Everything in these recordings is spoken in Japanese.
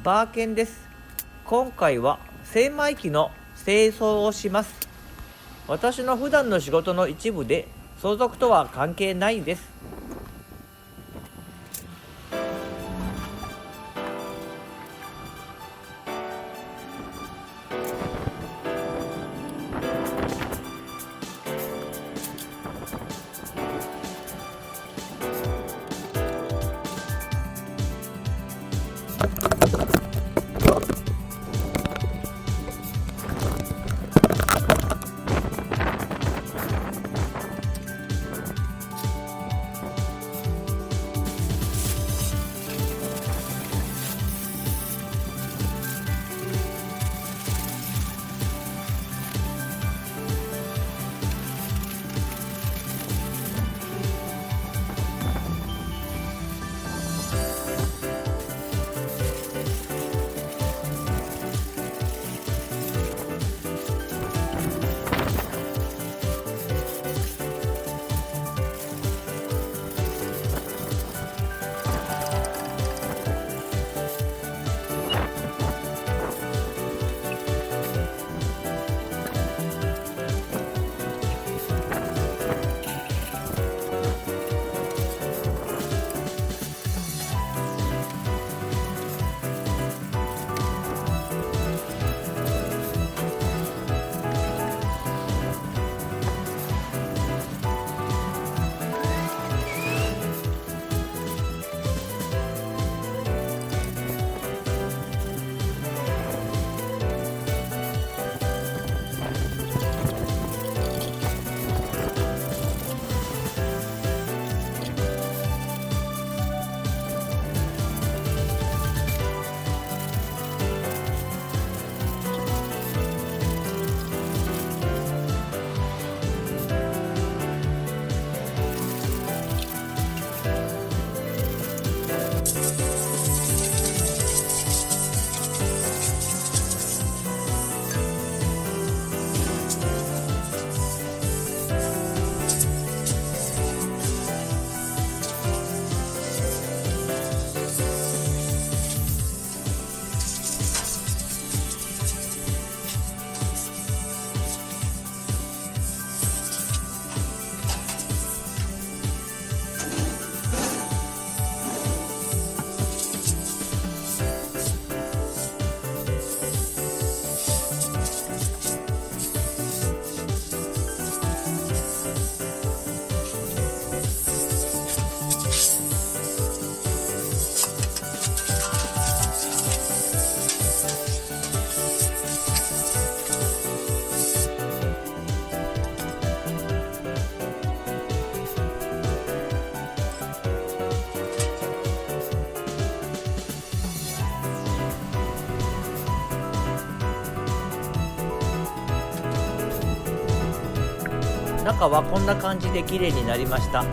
バーケンです。今回は精米機の清掃をします。私の普段の仕事の一部で相続とは関係ないです。中はこんな感じで綺麗になりました。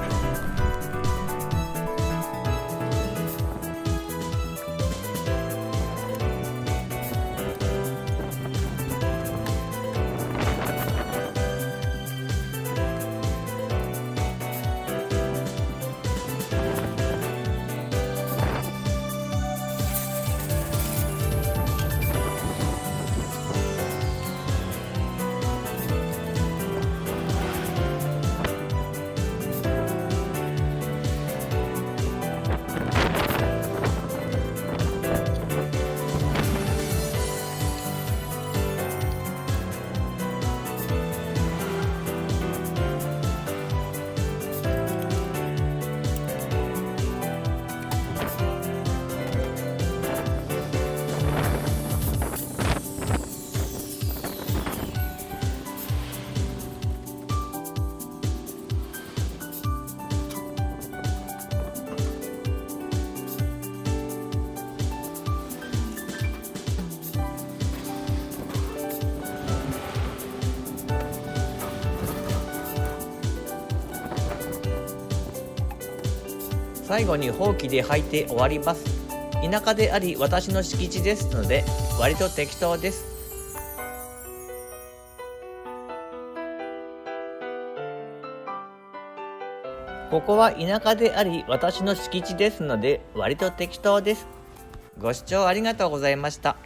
最後にほうきで履いて終わります。田舎であり私の敷地ですので割と適当です。ここは田舎であり私の敷地ですので割と適当です。ご視聴ありがとうございました。